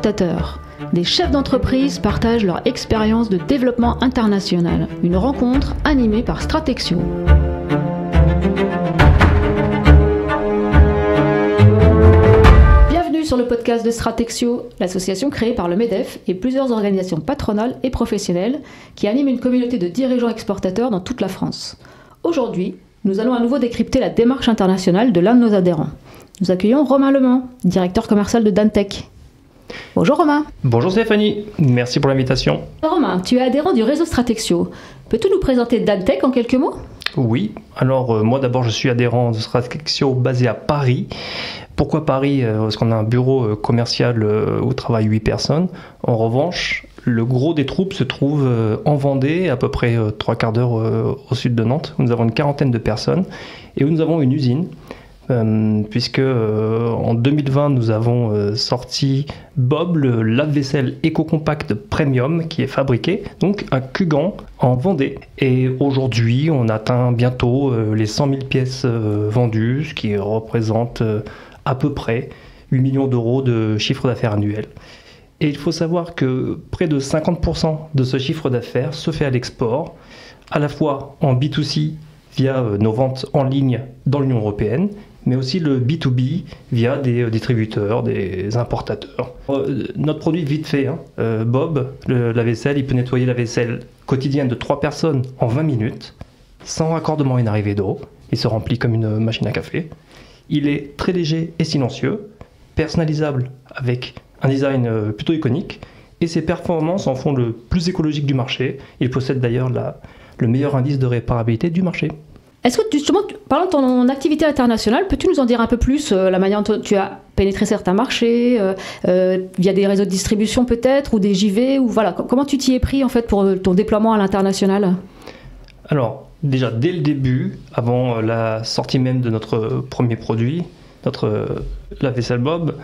exportateurs. Des chefs d'entreprise partagent leur expérience de développement international. Une rencontre animée par Stratexio. Bienvenue sur le podcast de Stratexio, l'association créée par le MEDEF et plusieurs organisations patronales et professionnelles qui animent une communauté de dirigeants exportateurs dans toute la France. Aujourd'hui, nous allons à nouveau décrypter la démarche internationale de l'un de nos adhérents. Nous accueillons Romain Lemans, directeur commercial de Dantec. Bonjour Romain. Bonjour Stéphanie, merci pour l'invitation. Romain, tu es adhérent du réseau Stratexio. Peux-tu nous présenter Dantec en quelques mots ? Oui, alors moi d'abord je suis adhérent de Stratexio basé à Paris. Pourquoi Paris ? Parce qu'on a un bureau commercial où travaillent 8 personnes. En revanche, le gros des troupes se trouve en Vendée, à peu près 3 quarts d'heure au sud de Nantes, où nous avons une quarantaine de personnes et où nous avons une usine. Puisque en 2020 nous avons sorti Bob, le lave-vaisselle éco-compact premium qui est fabriqué donc à Cugand en Vendée, et aujourd'hui on atteint bientôt les 100 000 pièces vendues, ce qui représente à peu près 8 millions d'euros de chiffre d'affaires annuel. Et il faut savoir que près de 50% de ce chiffre d'affaires se fait à l'export, à la fois en B2C via nos ventes en ligne dans l'Union européenne, mais aussi le B2B via des distributeurs, des importateurs. Notre produit vite fait, Bob, le lave-vaisselle, il peut nettoyer la vaisselle quotidienne de 3 personnes en 20 minutes, sans raccordement et arrivée d'eau. Il se remplit comme une machine à café. Il est très léger et silencieux, personnalisable avec un design plutôt iconique, et ses performances en font le plus écologique du marché. Il possède d'ailleurs le meilleur indice de réparabilité du marché. Est-ce que justement, parlant de ton activité internationale, peux-tu nous en dire un peu plus, la manière dont tu as pénétré certains marchés, via des réseaux de distribution peut-être, ou des JV, ou voilà, comment tu t'y es pris en fait pour ton déploiement à l'international ? Alors, déjà dès le début, avant la sortie même de notre premier produit, notre lave-vaisselle Bob,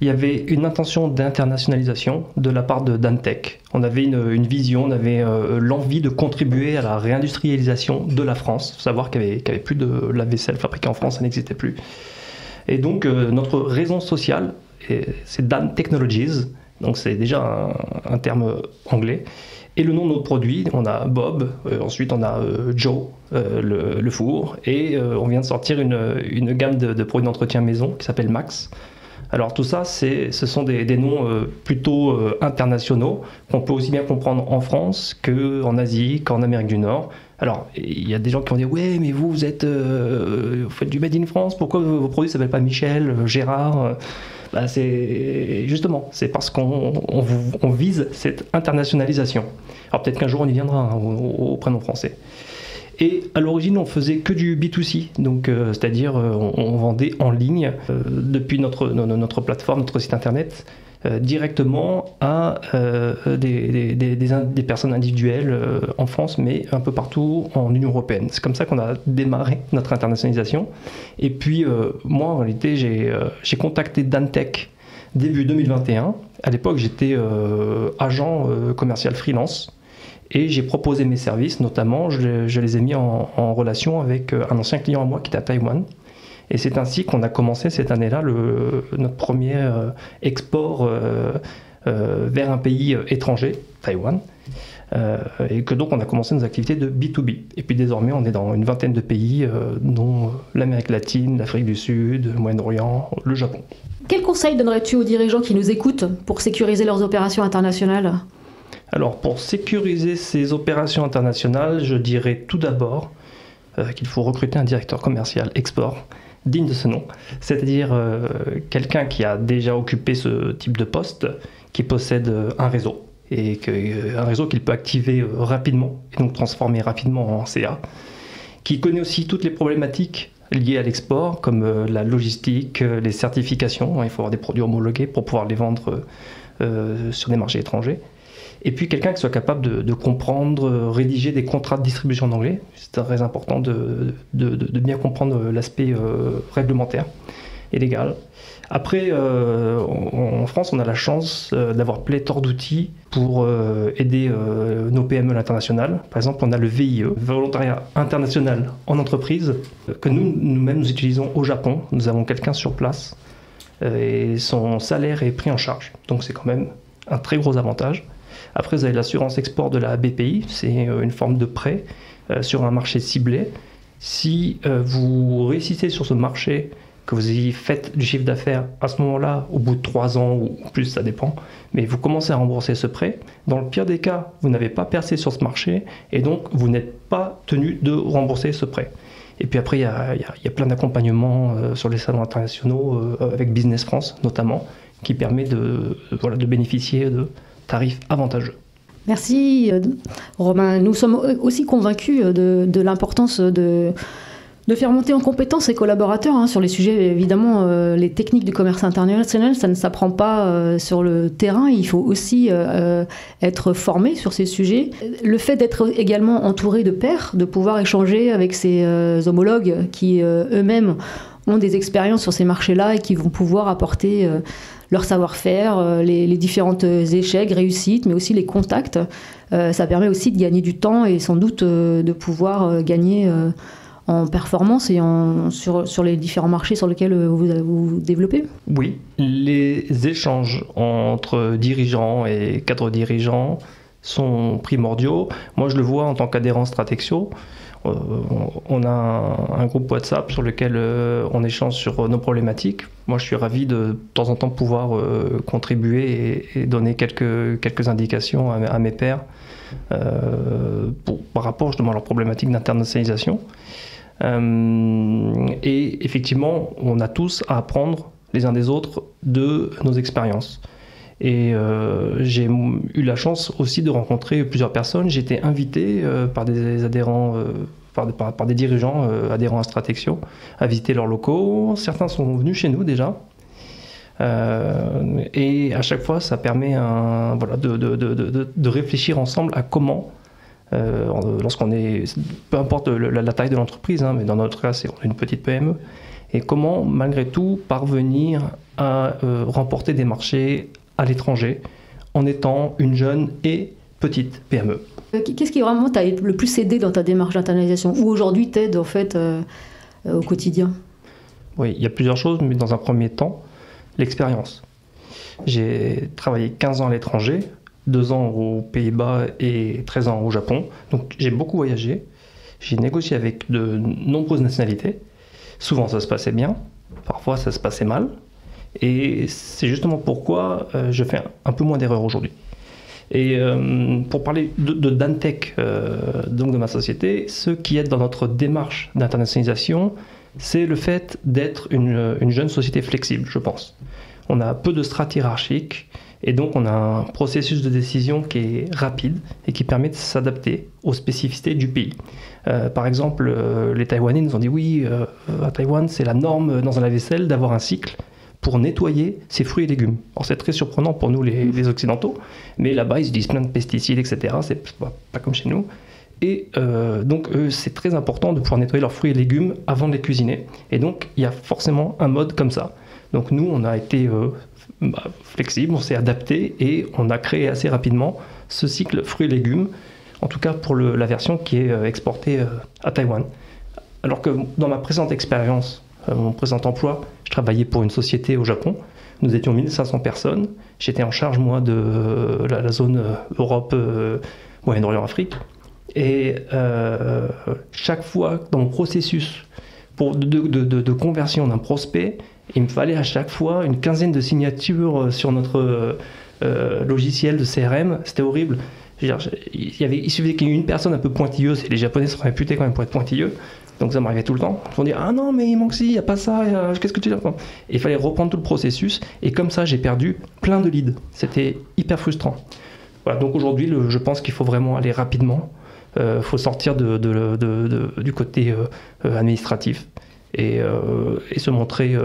il y avait une intention d'internationalisation de la part de Dantec. On avait une vision, on avait l'envie de contribuer à la réindustrialisation de la France. Il faut savoir qu'il n'y avait plus de lave-vaisselle fabriquée en France, ça n'existait plus. Et donc notre raison sociale, c'est Dan Technologies, donc c'est déjà un terme anglais. Et le nom de notre produit, on a Bob, ensuite on a Joe, le four, et on vient de sortir une gamme de produits d'entretien maison qui s'appelle Max. Alors tout ça, ce sont des noms plutôt internationaux qu'on peut aussi bien comprendre en France qu'en Asie, qu'en Amérique du Nord. Alors il y a des gens qui vont dire « Ouais, mais vous faites du Made in France, pourquoi vos produits ne s'appellent pas Michel, Gérard ?» c'est parce qu'on vise cette internationalisation. Alors peut-être qu'un jour on y viendra au prénom français. Et à l'origine, on faisait que du B2C, donc c'est-à-dire on vendait en ligne depuis notre plateforme, notre site internet, directement à des personnes individuelles en France, mais un peu partout en Union européenne. C'est comme ça qu'on a démarré notre internationalisation. Et puis moi, en réalité, j'ai contacté Dantec début 2021. À l'époque, j'étais agent commercial freelance. Et j'ai proposé mes services, notamment, je les ai mis en relation avec un ancien client à moi qui était à Taïwan. Et c'est ainsi qu'on a commencé cette année-là notre premier export vers un pays étranger, Taïwan. Et que donc on a commencé nos activités de B2B. Et puis désormais, on est dans une vingtaine de pays, dont l'Amérique latine, l'Afrique du Sud, le Moyen-Orient, le Japon. Quel conseil donnerais-tu aux dirigeants qui nous écoutent pour sécuriser leurs opérations internationales ? Alors, pour sécuriser ces opérations internationales, je dirais tout d'abord qu'il faut recruter un directeur commercial export digne de ce nom, c'est-à-dire quelqu'un qui a déjà occupé ce type de poste, qui possède un réseau, et un réseau qu'il peut activer rapidement, et donc transformer rapidement en CA, qui connaît aussi toutes les problématiques liées à l'export, comme la logistique, les certifications. Il faut avoir des produits homologués pour pouvoir les vendre sur des marchés étrangers. Et puis quelqu'un qui soit capable de comprendre, rédiger des contrats de distribution en anglais. C'est très important de bien comprendre l'aspect réglementaire et légal. Après, en France, on a la chance d'avoir pléthore d'outils pour aider nos PME à l'international. Par exemple, on a le VIE, Volontariat International en entreprise, que nous-mêmes nous utilisons au Japon. Nous avons quelqu'un sur place et son salaire est pris en charge. Donc c'est quand même un très gros avantage. Après, vous avez l'assurance export de la BPI, c'est une forme de prêt sur un marché ciblé. Si vous réussissez sur ce marché, que vous y faites du chiffre d'affaires à ce moment-là, au bout de 3 ans ou plus, ça dépend, mais vous commencez à rembourser ce prêt. Dans le pire des cas, vous n'avez pas percé sur ce marché et donc vous n'êtes pas tenu de rembourser ce prêt. Et puis après, il y a plein d'accompagnements sur les salons internationaux, avec Business France notamment, qui permet de bénéficier de tarifs avantageux. Merci Romain. Nous sommes aussi convaincus de l'importance de faire monter en compétence ses collaborateurs sur les sujets, évidemment, les techniques du commerce international, ça ne s'apprend pas sur le terrain, il faut aussi être formé sur ces sujets. Le fait d'être également entouré de pairs, de pouvoir échanger avec ses homologues qui eux-mêmes ont des expériences sur ces marchés-là et qui vont pouvoir apporter leur savoir-faire, les différentes échecs, réussites, mais aussi les contacts. Ça permet aussi de gagner du temps et sans doute de pouvoir gagner en performance et sur les différents marchés sur lesquels vous développez. Oui, les échanges entre dirigeants et cadres dirigeants sont primordiaux. Moi, je le vois en tant qu'adhérent Stratexio. On a un groupe WhatsApp sur lequel on échange sur nos problématiques. Moi, je suis ravi de temps en temps pouvoir contribuer et donner quelques indications à mes pairs par rapport justement à leurs problématiques d'internationalisation. Et effectivement, on a tous à apprendre les uns des autres de nos expériences. Et j'ai eu la chance aussi de rencontrer plusieurs personnes. J'ai été invité par des adhérents, par des dirigeants adhérents à Stratexio, à visiter leurs locaux. Certains sont venus chez nous déjà. Et à chaque fois, ça permet de réfléchir ensemble à comment, lorsqu'on est, peu importe la taille de l'entreprise, mais dans notre cas, on est une petite PME, et comment, malgré tout, parvenir à remporter des marchés à l'étranger en étant une jeune et petite PME. Qu'est-ce qui vraiment t'a le plus aidé dans ta démarche d'internalisation ou aujourd'hui t'aide en fait au quotidien? Oui, il y a plusieurs choses, mais dans un premier temps, l'expérience. J'ai travaillé 15 ans à l'étranger, 2 ans aux Pays-Bas et 13 ans au Japon. Donc j'ai beaucoup voyagé, j'ai négocié avec de nombreuses nationalités. Souvent ça se passait bien, parfois ça se passait mal. Et c'est justement pourquoi je fais un peu moins d'erreurs aujourd'hui. Et pour parler de Dantec, donc de ma société, ce qui aide dans notre démarche d'internationalisation, c'est le fait d'être une jeune société flexible, je pense. On a peu de strates hiérarchiques et donc on a un processus de décision qui est rapide et qui permet de s'adapter aux spécificités du pays. Par exemple, les Taïwanais nous ont dit oui, à Taïwan, c'est la norme dans un lave-vaisselle d'avoir un cycle pour nettoyer ses fruits et légumes. Alors c'est très surprenant pour nous les Occidentaux, mais là-bas ils utilisent plein de pesticides, etc. C'est pas comme chez nous. Et donc c'est très important de pouvoir nettoyer leurs fruits et légumes avant de les cuisiner. Et donc il y a forcément un mode comme ça. Donc nous on a été flexible, on s'est adapté et on a créé assez rapidement ce cycle fruits et légumes, en tout cas pour la version qui est exportée à Taïwan. Alors que dans ma précédente expérience, mon présent emploi, je travaillais pour une société au Japon. Nous étions 1500 personnes. J'étais en charge, moi, de la zone Europe, Moyen-Orient, Afrique. Et chaque fois, dans mon processus de conversion d'un prospect, il me fallait à chaque fois une quinzaine de signatures sur notre logiciel de CRM. C'était horrible. Il suffisait qu'il y ait une personne un peu pointilleuse, et les Japonais sont réputés quand même pour être pointilleux. Donc ça m'arrivait tout le temps. Ils vont dire ah non mais il manque ci, il n'y a pas ça, qu'est-ce que tu dis? Et il fallait reprendre tout le processus et comme ça j'ai perdu plein de leads. C'était hyper frustrant. Voilà, donc aujourd'hui je pense qu'il faut vraiment aller rapidement. Faut sortir du côté administratif et se montrer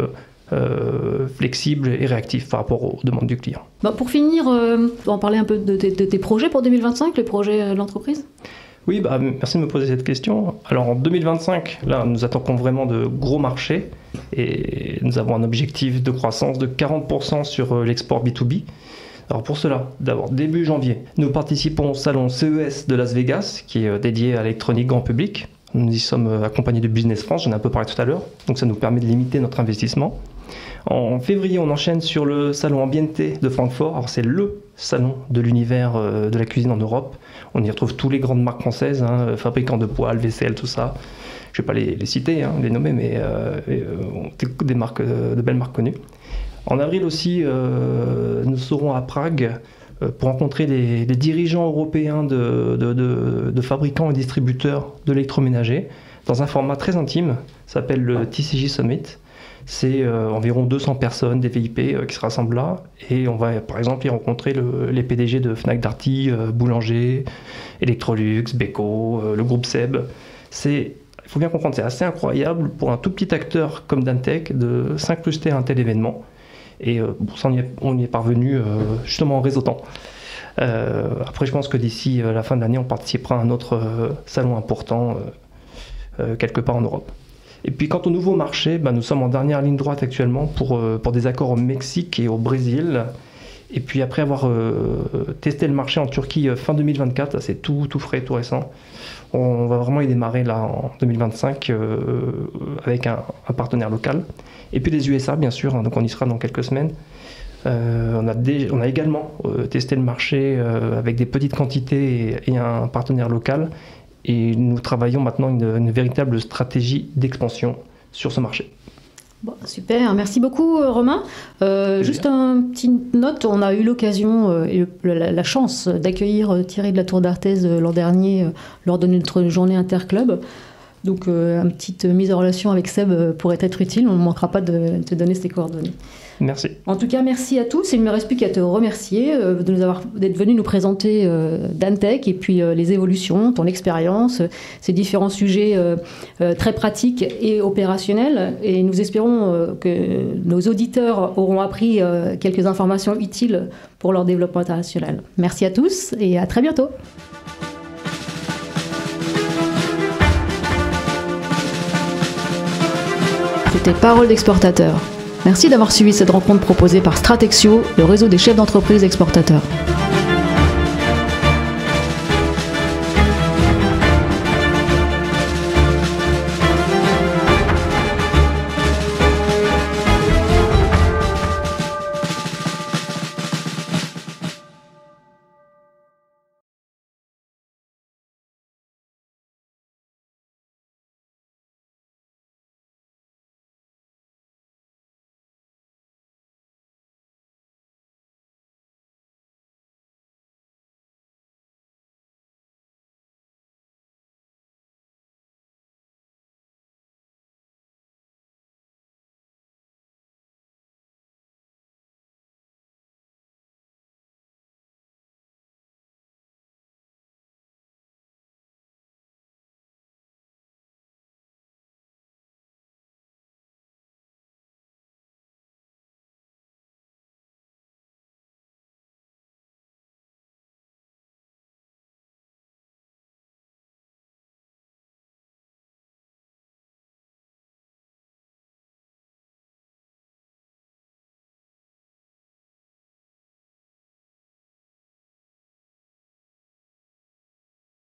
flexible et réactif par rapport aux demandes du client. Pour finir, on va en parler un peu de tes projets pour 2025, les projets de l'entreprise. Oui, merci de me poser cette question. Alors en 2025, là, nous attaquons vraiment de gros marchés et nous avons un objectif de croissance de 40% sur l'export B2B. Alors pour cela, d'abord, début janvier, nous participons au salon CES de Las Vegas, qui est dédié à l'électronique grand public. Nous y sommes accompagnés de Business France, j'en ai un peu parlé tout à l'heure, donc ça nous permet de limiter notre investissement. En février, on enchaîne sur le salon Ambiente de Francfort. Alors c'est le salon de l'univers de la cuisine en Europe. On y retrouve toutes les grandes marques françaises, fabricants de poêles, vaisselle, tout ça. Je ne vais pas les citer, les nommer, mais des marques, de belles marques connues. En avril aussi, nous serons à Prague pour rencontrer les dirigeants européens de fabricants et distributeurs d'électroménagers dans un format très intime, ça s'appelle le TCJ Summit. C'est environ 200 personnes, des VIP qui se rassemblent là, et on va par exemple y rencontrer les PDG de Fnac Darty, Boulanger, Electrolux, Beko, le groupe Seb. Il faut bien comprendre, c'est assez incroyable pour un tout petit acteur comme Dantec de s'incruster à un tel événement. Et ça, on y est parvenu justement en réseautant. Après, je pense que d'ici la fin de l'année, on participera à un autre salon important quelque part en Europe. Et puis quant au nouveau marché, nous sommes en dernière ligne droite actuellement pour des accords au Mexique et au Brésil. Et puis après avoir testé le marché en Turquie fin 2024, c'est tout frais, tout récent. On va vraiment y démarrer là en 2025 avec un partenaire local. Et puis les USA, bien sûr, donc on y sera dans quelques semaines. On a également testé le marché avec des petites quantités et un partenaire local. Et nous travaillons maintenant une véritable stratégie d'expansion sur ce marché. Bon, super, merci beaucoup Romain. Juste une petite note, on a eu l'occasion et la chance d'accueillir Thierry de la Tour d'Artaise l'an dernier lors de notre journée interclub. Donc une petite mise en relation avec Seb pourrait être utile, on ne manquera pas de te donner ses coordonnées. Merci. En tout cas, merci à tous. Il ne me reste plus qu'à te remercier d'être venu nous présenter Dantec et puis les évolutions, ton expérience, ces différents sujets très pratiques et opérationnels. Et nous espérons que nos auditeurs auront appris quelques informations utiles pour leur développement international. Merci à tous et à très bientôt. C'était Parole d'exportateur. Merci d'avoir suivi cette rencontre proposée par Stratexio, le réseau des chefs d'entreprise exportateurs.